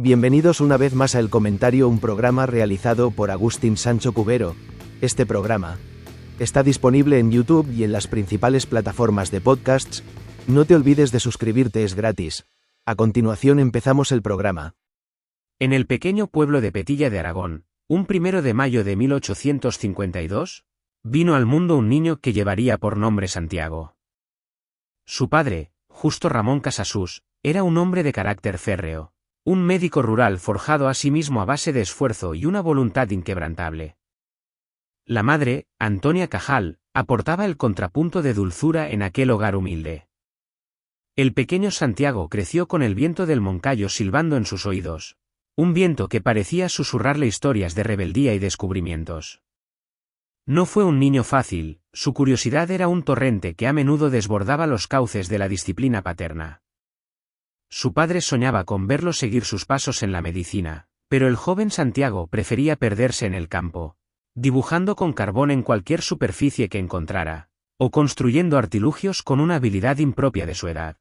Bienvenidos una vez más a El Comentario, un programa realizado por Agustín Sancho Cubero. Este programa está disponible en YouTube y en las principales plataformas de podcasts. No te olvides de suscribirte, es gratis. A continuación empezamos el programa. En el pequeño pueblo de Petilla de Aragón, un 1 de mayo de 1852, vino al mundo un niño que llevaría por nombre Santiago. Su padre, Justo Ramón Casasus, era un hombre de carácter férreo, un médico rural forjado a sí mismo a base de esfuerzo y una voluntad inquebrantable. La madre, Antonia Cajal, aportaba el contrapunto de dulzura en aquel hogar humilde. El pequeño Santiago creció con el viento del Moncayo silbando en sus oídos, un viento que parecía susurrarle historias de rebeldía y descubrimientos. No fue un niño fácil, su curiosidad era un torrente que a menudo desbordaba los cauces de la disciplina paterna. Su padre soñaba con verlo seguir sus pasos en la medicina, pero el joven Santiago prefería perderse en el campo, dibujando con carbón en cualquier superficie que encontrara, o construyendo artilugios con una habilidad impropia de su edad.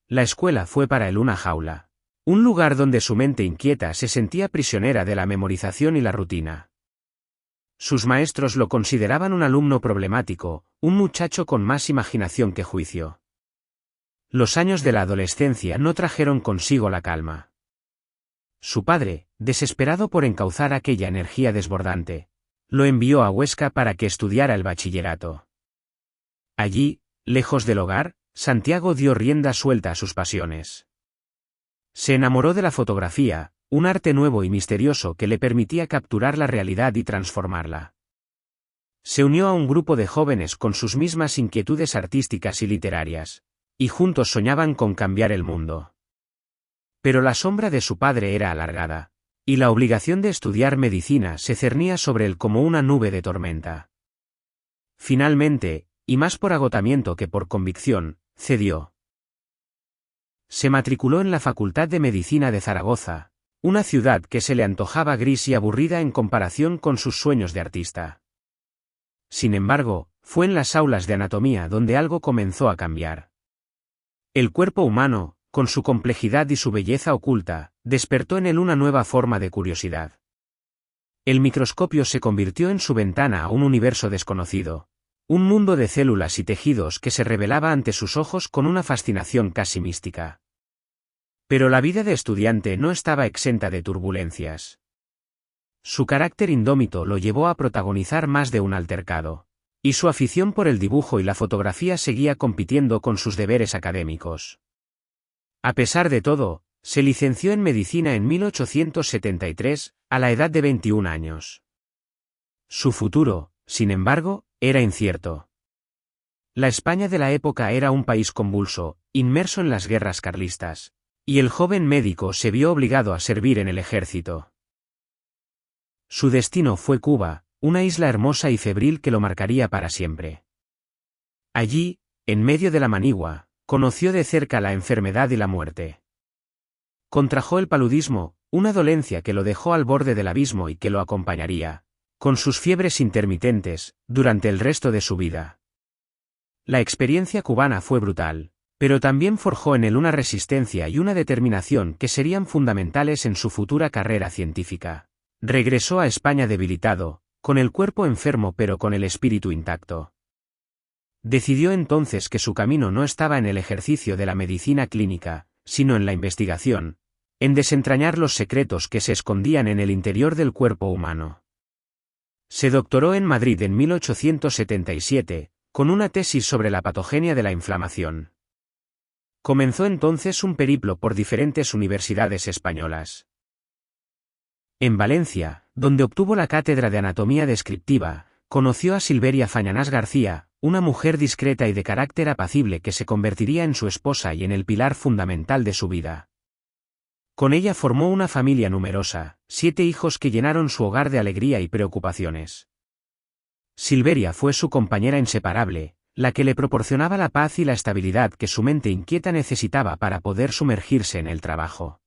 La escuela fue para él una jaula, un lugar donde su mente inquieta se sentía prisionera de la memorización y la rutina. Sus maestros lo consideraban un alumno problemático, un muchacho con más imaginación que juicio. Los años de la adolescencia no trajeron consigo la calma. Su padre, desesperado por encauzar aquella energía desbordante, lo envió a Huesca para que estudiara el bachillerato. Allí, lejos del hogar, Santiago dio rienda suelta a sus pasiones. Se enamoró de la fotografía, un arte nuevo y misterioso que le permitía capturar la realidad y transformarla. Se unió a un grupo de jóvenes con sus mismas inquietudes artísticas y literarias, y juntos soñaban con cambiar el mundo. Pero la sombra de su padre era alargada, y la obligación de estudiar medicina se cernía sobre él como una nube de tormenta. Finalmente, y más por agotamiento que por convicción, cedió. Se matriculó en la Facultad de Medicina de Zaragoza, una ciudad que se le antojaba gris y aburrida en comparación con sus sueños de artista. Sin embargo, fue en las aulas de anatomía donde algo comenzó a cambiar. El cuerpo humano, con su complejidad y su belleza oculta, despertó en él una nueva forma de curiosidad. El microscopio se convirtió en su ventana a un universo desconocido, un mundo de células y tejidos que se revelaba ante sus ojos con una fascinación casi mística. Pero la vida de estudiante no estaba exenta de turbulencias. Su carácter indómito lo llevó a protagonizar más de un altercado, y su afición por el dibujo y la fotografía seguía compitiendo con sus deberes académicos. A pesar de todo, se licenció en medicina en 1873, a la edad de 21 años. Su futuro, sin embargo, era incierto. La España de la época era un país convulso, inmerso en las guerras carlistas, y el joven médico se vio obligado a servir en el ejército. Su destino fue Cuba, una isla hermosa y febril que lo marcaría para siempre. Allí, en medio de la manigua, conoció de cerca la enfermedad y la muerte. Contrajo el paludismo, una dolencia que lo dejó al borde del abismo y que lo acompañaría, con sus fiebres intermitentes, durante el resto de su vida. La experiencia cubana fue brutal, pero también forjó en él una resistencia y una determinación que serían fundamentales en su futura carrera científica. Regresó a España debilitado, con el cuerpo enfermo pero con el espíritu intacto. Decidió entonces que su camino no estaba en el ejercicio de la medicina clínica, sino en la investigación, en desentrañar los secretos que se escondían en el interior del cuerpo humano. Se doctoró en Madrid en 1877, con una tesis sobre la patogenia de la inflamación. Comenzó entonces un periplo por diferentes universidades españolas. En Valencia, donde obtuvo la cátedra de anatomía descriptiva, conoció a Silveria Fañanás García, una mujer discreta y de carácter apacible que se convertiría en su esposa y en el pilar fundamental de su vida. Con ella formó una familia numerosa, 7 hijos que llenaron su hogar de alegría y preocupaciones. Silveria fue su compañera inseparable, la que le proporcionaba la paz y la estabilidad que su mente inquieta necesitaba para poder sumergirse en el trabajo.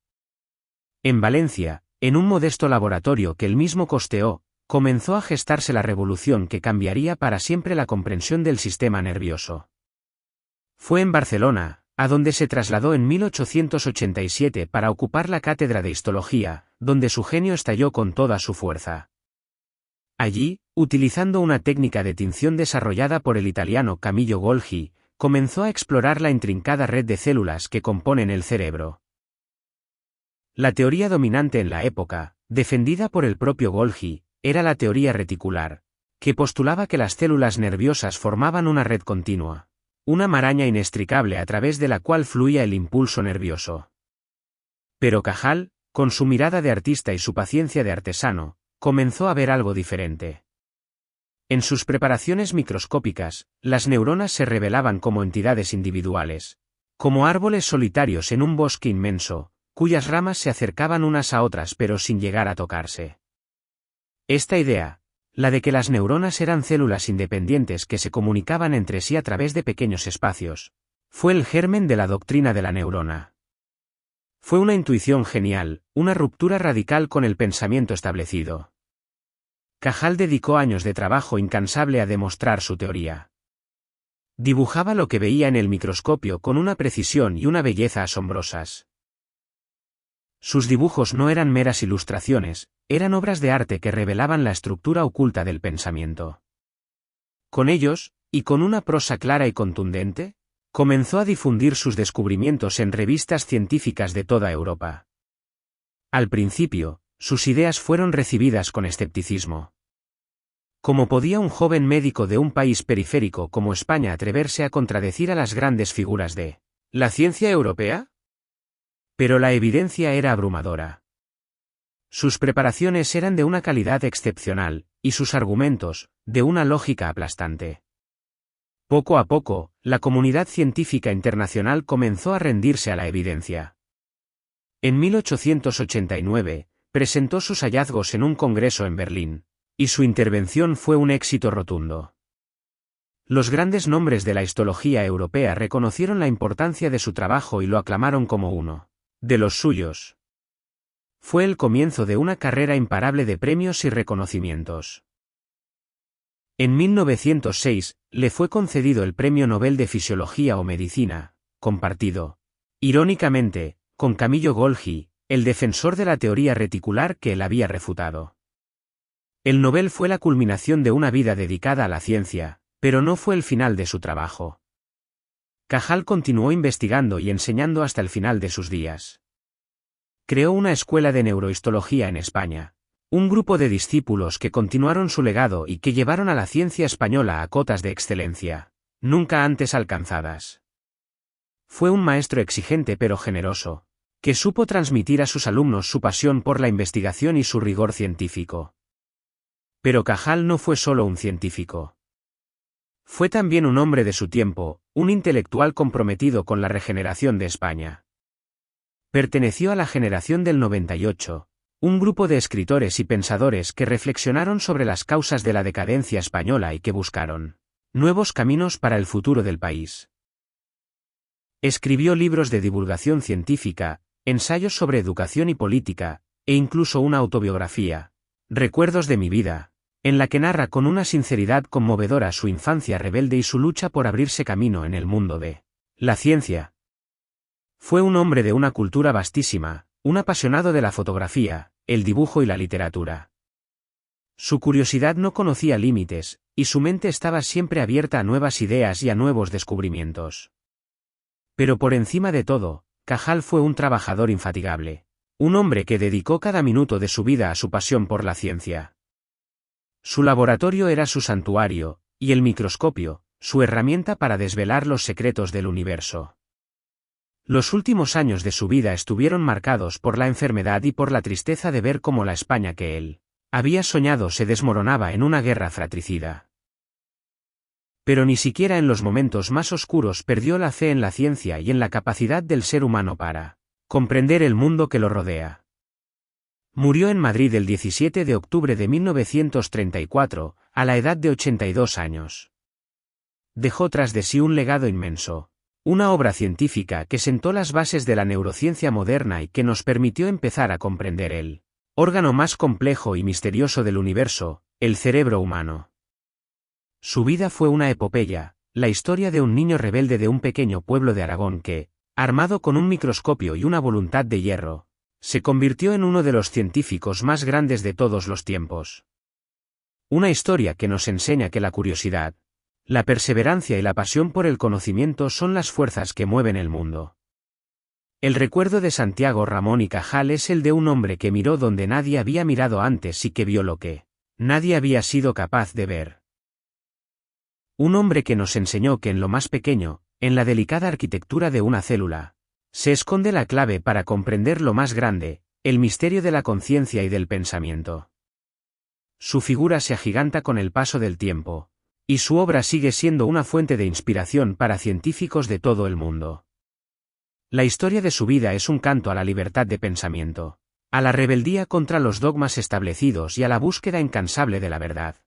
En Valencia, en un modesto laboratorio que él mismo costeó, comenzó a gestarse la revolución que cambiaría para siempre la comprensión del sistema nervioso. Fue en Barcelona, a donde se trasladó en 1887 para ocupar la cátedra de histología, donde su genio estalló con toda su fuerza. Allí, utilizando una técnica de tinción desarrollada por el italiano Camillo Golgi, comenzó a explorar la intrincada red de células que componen el cerebro. La teoría dominante en la época, defendida por el propio Golgi, era la teoría reticular, que postulaba que las células nerviosas formaban una red continua, una maraña inextricable a través de la cual fluía el impulso nervioso. Pero Cajal, con su mirada de artista y su paciencia de artesano, comenzó a ver algo diferente. En sus preparaciones microscópicas, las neuronas se revelaban como entidades individuales, como árboles solitarios en un bosque inmenso, cuyas ramas se acercaban unas a otras pero sin llegar a tocarse. Esta idea, la de que las neuronas eran células independientes que se comunicaban entre sí a través de pequeños espacios, fue el germen de la doctrina de la neurona. Fue una intuición genial, una ruptura radical con el pensamiento establecido. Cajal dedicó años de trabajo incansable a demostrar su teoría. Dibujaba lo que veía en el microscopio con una precisión y una belleza asombrosas. Sus dibujos no eran meras ilustraciones, eran obras de arte que revelaban la estructura oculta del pensamiento. Con ellos, y con una prosa clara y contundente, comenzó a difundir sus descubrimientos en revistas científicas de toda Europa. Al principio, sus ideas fueron recibidas con escepticismo. ¿Cómo podía un joven médico de un país periférico como España atreverse a contradecir a las grandes figuras de la ciencia europea? Pero la evidencia era abrumadora. Sus preparaciones eran de una calidad excepcional, y sus argumentos, de una lógica aplastante. Poco a poco, la comunidad científica internacional comenzó a rendirse a la evidencia. En 1889, presentó sus hallazgos en un congreso en Berlín, y su intervención fue un éxito rotundo. Los grandes nombres de la histología europea reconocieron la importancia de su trabajo y lo aclamaron como uno de los suyos. Fue el comienzo de una carrera imparable de premios y reconocimientos. En 1906, le fue concedido el Premio Nobel de Fisiología o Medicina, compartido, irónicamente, con Camillo Golgi, el defensor de la teoría reticular que él había refutado. El Nobel fue la culminación de una vida dedicada a la ciencia, pero no fue el final de su trabajo. Cajal continuó investigando y enseñando hasta el final de sus días. Creó una escuela de neurohistología en España, un grupo de discípulos que continuaron su legado y que llevaron a la ciencia española a cotas de excelencia, nunca antes alcanzadas. Fue un maestro exigente pero generoso, que supo transmitir a sus alumnos su pasión por la investigación y su rigor científico. Pero Cajal no fue solo un científico. Fue también un hombre de su tiempo, un intelectual comprometido con la regeneración de España. Perteneció a la generación del 98, un grupo de escritores y pensadores que reflexionaron sobre las causas de la decadencia española y que buscaron nuevos caminos para el futuro del país. Escribió libros de divulgación científica, ensayos sobre educación y política, e incluso una autobiografía, Recuerdos de mi vida, en la que narra con una sinceridad conmovedora su infancia rebelde y su lucha por abrirse camino en el mundo de la ciencia. Fue un hombre de una cultura vastísima, un apasionado de la fotografía, el dibujo y la literatura. Su curiosidad no conocía límites, y su mente estaba siempre abierta a nuevas ideas y a nuevos descubrimientos. Pero por encima de todo, Cajal fue un trabajador infatigable, un hombre que dedicó cada minuto de su vida a su pasión por la ciencia. Su laboratorio era su santuario, y el microscopio, su herramienta para desvelar los secretos del universo. Los últimos años de su vida estuvieron marcados por la enfermedad y por la tristeza de ver cómo la España que él había soñado se desmoronaba en una guerra fratricida. Pero ni siquiera en los momentos más oscuros perdió la fe en la ciencia y en la capacidad del ser humano para comprender el mundo que lo rodea. Murió en Madrid el 17 de octubre de 1934, a la edad de 82 años. Dejó tras de sí un legado inmenso, una obra científica que sentó las bases de la neurociencia moderna y que nos permitió empezar a comprender el órgano más complejo y misterioso del universo, el cerebro humano. Su vida fue una epopeya, la historia de un niño rebelde de un pequeño pueblo de Aragón que, armado con un microscopio y una voluntad de hierro, se convirtió en uno de los científicos más grandes de todos los tiempos. Una historia que nos enseña que la curiosidad, la perseverancia y la pasión por el conocimiento son las fuerzas que mueven el mundo. El recuerdo de Santiago Ramón y Cajal es el de un hombre que miró donde nadie había mirado antes y que vio lo que nadie había sido capaz de ver. Un hombre que nos enseñó que en lo más pequeño, en la delicada arquitectura de una célula, se esconde la clave para comprender lo más grande, el misterio de la conciencia y del pensamiento. Su figura se agiganta con el paso del tiempo, y su obra sigue siendo una fuente de inspiración para científicos de todo el mundo. La historia de su vida es un canto a la libertad de pensamiento, a la rebeldía contra los dogmas establecidos y a la búsqueda incansable de la verdad.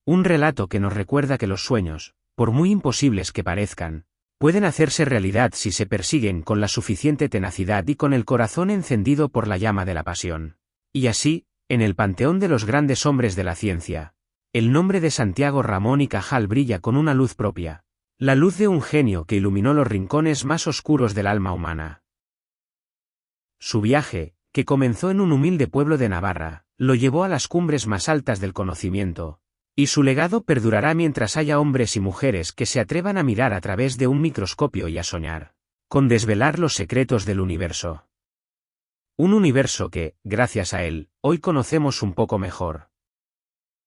Un relato que nos recuerda que los sueños, por muy imposibles que parezcan, pueden hacerse realidad si se persiguen con la suficiente tenacidad y con el corazón encendido por la llama de la pasión. Y así, en el panteón de los grandes hombres de la ciencia, el nombre de Santiago Ramón y Cajal brilla con una luz propia, la luz de un genio que iluminó los rincones más oscuros del alma humana. Su viaje, que comenzó en un humilde pueblo de Navarra, lo llevó a las cumbres más altas del conocimiento, y su legado perdurará mientras haya hombres y mujeres que se atrevan a mirar a través de un microscopio y a soñar con desvelar los secretos del universo. Un universo que, gracias a él, hoy conocemos un poco mejor.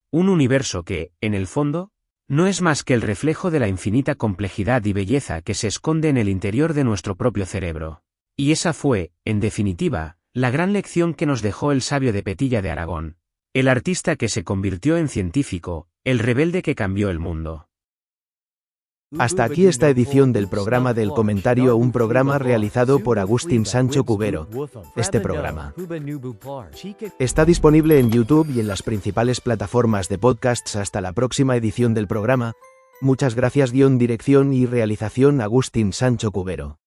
Un universo que, en el fondo, no es más que el reflejo de la infinita complejidad y belleza que se esconde en el interior de nuestro propio cerebro. Y esa fue, en definitiva, la gran lección que nos dejó el sabio de Petilla de Aragón, el artista que se convirtió en científico, el rebelde que cambió el mundo. Hasta aquí esta edición del programa del comentario, un programa realizado por Agustín Sancho Cubero. Este programa está disponible en YouTube y en las principales plataformas de podcasts. Hasta la próxima edición del programa. Muchas gracias. Dirección y realización Agustín Sancho Cubero.